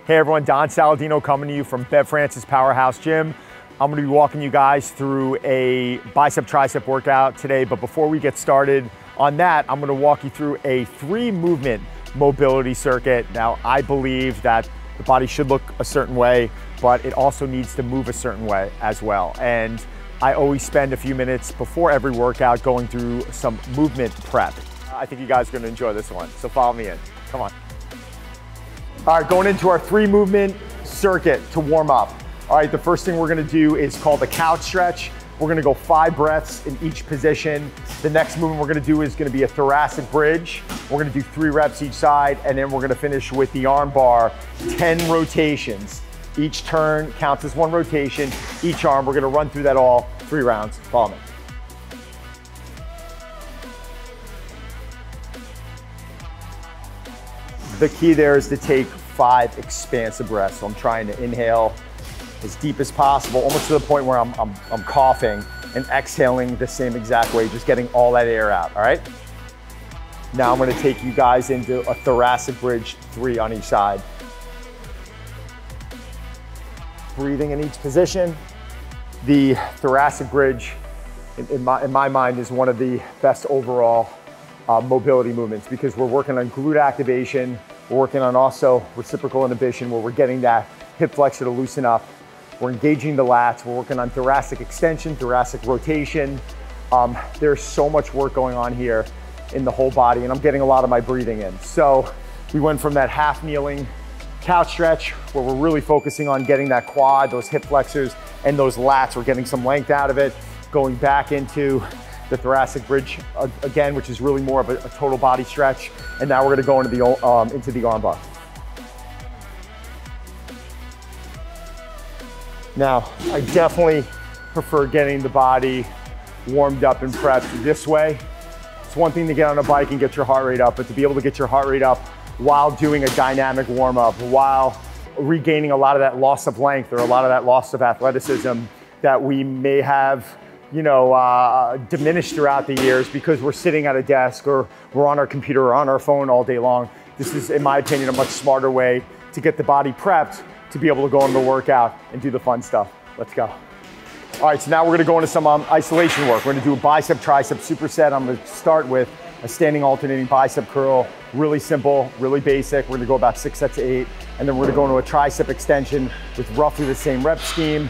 Hey everyone, Don Saladino coming to you from Bev Francis Powerhouse Gym. I'm gonna be walking you guys through a bicep tricep workout today, but before we get started on that, I'm gonna walk you through a 3-movement mobility circuit. Now, I believe that the body should look a certain way, but it also needs to move a certain way as well. And I always spend a few minutes before every workout going through some movement prep. I think you guys are gonna enjoy this one, so follow me in, come on. All right, going into our 3-movement circuit to warm up. All right, the first thing we're gonna do is called the couch stretch. We're gonna go 5 breaths in each position. The next movement we're gonna do is gonna be a thoracic bridge. We're gonna do 3 reps each side, and then we're gonna finish with the arm bar, 10 rotations. Each turn counts as 1 rotation, each arm. We're gonna run through that all 3 rounds. Follow me. The key there is to take 5 expansive breaths. So I'm trying to inhale as deep as possible, almost to the point where I'm coughing, and exhaling the same exact way, just getting all that air out, all right? Now I'm gonna take you guys into a thoracic bridge, 3 on each side. Breathing in each position. The thoracic bridge, in my mind, is one of the best overall mobility movements because we're working on glute activation, we're working on also reciprocal inhibition where we're getting that hip flexor to loosen up. We're engaging the lats, we're working on thoracic extension, thoracic rotation. There's so much work going on here in the whole body, and I'm getting a lot of my breathing in. So we went from that half kneeling couch stretch where we're really focusing on getting that quad, those hip flexors, and those lats. We're getting some length out of it, going back into the thoracic bridge again, which is really more of a total body stretch. And now we're gonna go into the arm bar. Now, I definitely prefer getting the body warmed up and prepped this way. It's one thing to get on a bike and get your heart rate up, but to be able to get your heart rate up while doing a dynamic warm up, while regaining a lot of that loss of length or a lot of that loss of athleticism that we may have diminished throughout the years because we're sitting at a desk or we're on our computer or on our phone all day long. This is, in my opinion, a much smarter way to get the body prepped to be able to go into the workout and do the fun stuff. Let's go. All right, so now we're gonna go into some isolation work. We're gonna do a bicep tricep superset. I'm gonna start with a standing alternating bicep curl. Really simple, really basic. We're gonna go about 6 sets of 8, and then we're gonna go into a tricep extension with roughly the same rep scheme.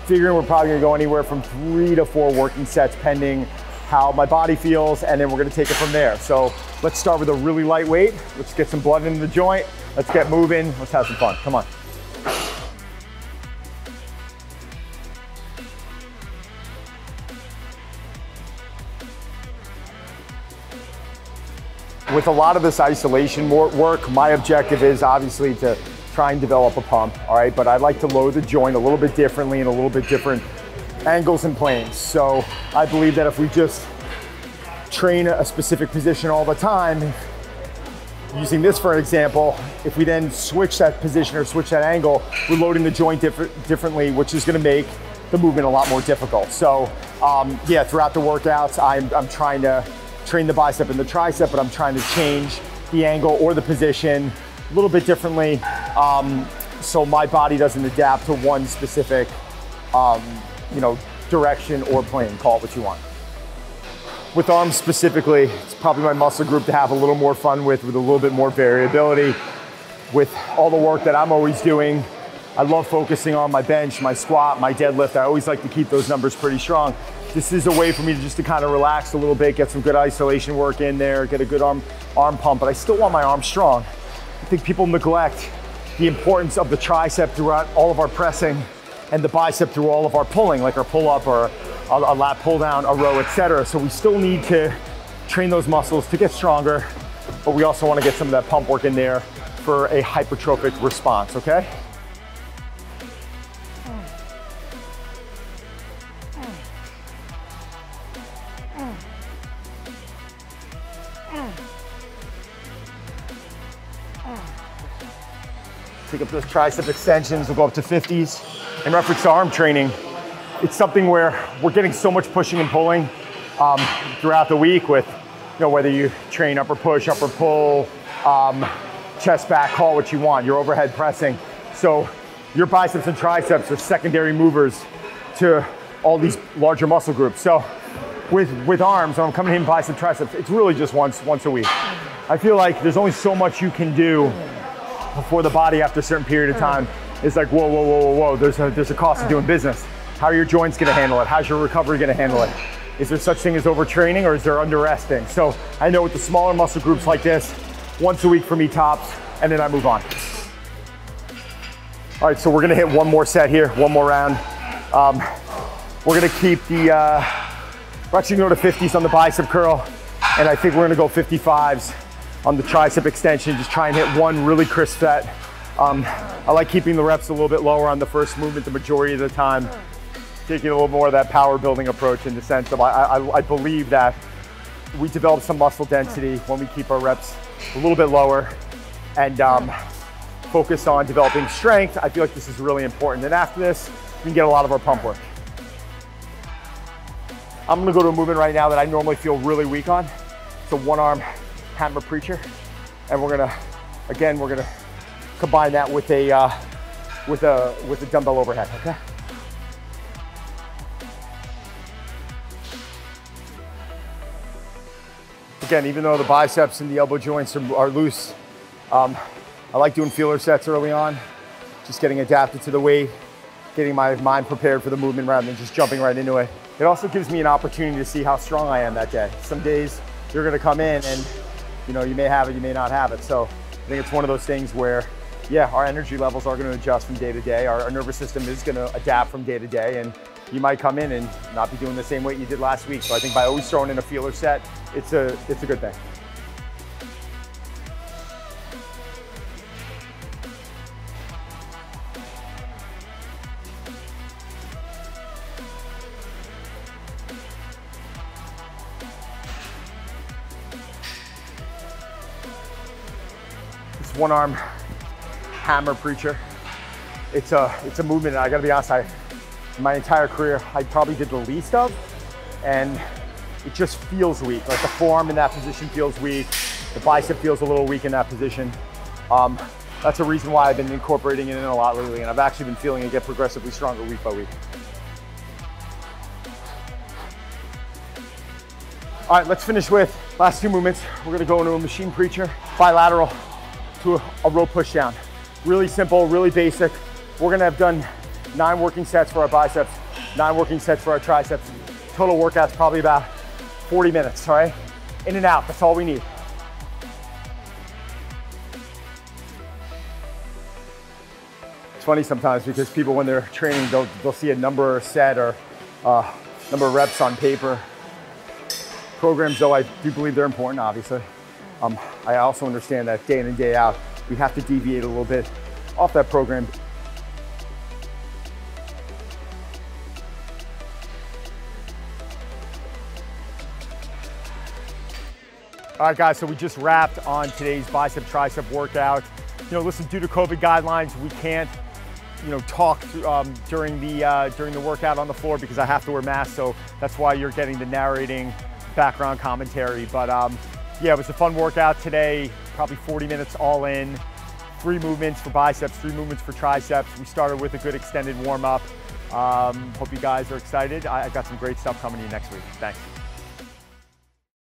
Figuring we're probably gonna go anywhere from 3 to 4 working sets pending how my body feels, and then we're gonna take it from there. So let's start with a really light weight. Let's get some blood into the joint. Let's get moving. Let's have some fun. Come on. With a lot of this isolation work, my objective is obviously to try and develop a pump, all right? But I like to load the joint a little bit differently in a little bit different angles and planes. So I believe that if we just train a specific position all the time, using this for an example, if we then switch that position or switch that angle, we're loading the joint differently, which is gonna make the movement a lot more difficult. So yeah, throughout the workouts, I'm trying to train the bicep and the tricep, but I'm trying to change the angle or the position a little bit differently, so my body doesn't adapt to one specific, direction or plane. Call it what you want. With arms specifically, it's probably my muscle group to have a little more fun with a little bit more variability. With all the work that I'm always doing, I love focusing on my bench, my squat, my deadlift. I always like to keep those numbers pretty strong. This is a way for me to just to kind of relax a little bit, get some good isolation work in there, get a good arm pump, but I still want my arms strong. I think people neglect the importance of the tricep throughout all of our pressing and the bicep through all of our pulling, like our pull up or a lat pull down, a row, etc. So we still need to train those muscles to get stronger, but we also want to get some of that pump work in there for a hypertrophic response, okay? Take up those tricep extensions, we'll go up to 50s. In reference to arm training, it's something where we're getting so much pushing and pulling throughout the week with, whether you train upper push, upper pull, chest back, call it what you want, your overhead pressing. So your biceps and triceps are secondary movers to all these larger muscle groups. So with arms, when I'm coming in bicep, triceps, it's really just once a week. I feel like there's only so much you can do before the body after a certain period of time is like, whoa, whoa, whoa, whoa, whoa, there's a cost of doing business. How are your joints gonna handle it? How's your recovery gonna handle it? Is there such thing as overtraining or is there under-resting? So I know with the smaller muscle groups like this, once a week for me tops, and then I move on. All right, so we're gonna hit one more set here, one more round. We're gonna keep the, we're actually gonna go to 50s on the bicep curl, and I think we're gonna go 55s on the tricep extension, just try and hit one really crisp set. I like keeping the reps a little bit lower on the first movement the majority of the time, taking a little more of that power building approach in the sense of I believe that we develop some muscle density when we keep our reps a little bit lower and focus on developing strength. I feel like this is really important. And after this, we can get a lot of our pump work. I'm gonna go to a movement right now that I normally feel really weak on. It's a one arm hammer preacher. And we're gonna combine that with a dumbbell overhead, okay? Again, even though the biceps and the elbow joints are loose, I like doing feeler sets early on, just getting adapted to the weight, getting my mind prepared for the movement rather than just jumping right into it. It also gives me an opportunity to see how strong I am that day. Some days you're gonna come in and you may have it, you may not have it. So I think it's one of those things where, yeah, our energy levels are gonna adjust from day to day. Our nervous system is gonna adapt from day to day, and you might come in and not be doing the same weight you did last week. So I think by always throwing in a feeler set, it's a good thing. This one arm hammer preacher. It's a movement, I gotta be honest, my entire career, I probably did the least of, and it just feels weak. Like the forearm in that position feels weak. The bicep feels a little weak in that position. That's a reason why I've been incorporating it in a lot lately, and I've actually been feeling it get progressively stronger week by week. All right, let's finish with last two movements. We're gonna go into a machine preacher, bilateral to a row push down. Really simple, really basic. We're gonna have done 9 working sets for our biceps, 9 working sets for our triceps. Total workout's probably about 40 minutes, all right? In and out, that's all we need. It's funny sometimes because people, when they're training, they'll see a number set or number of reps on paper. Programs, though, I do believe they're important, obviously. I also understand that day in and day out, we have to deviate a little bit off that program. All right, guys, so we just wrapped on today's bicep tricep workout. Listen, due to COVID guidelines, we can't, talk during the workout on the floor because I have to wear masks. So that's why you're getting the narrating background commentary. But yeah, it was a fun workout today, probably 40 minutes all in, 3 movements for biceps, 3 movements for triceps. We started with a good extended warm up. Hope you guys are excited. I got some great stuff coming to you next week. Thanks.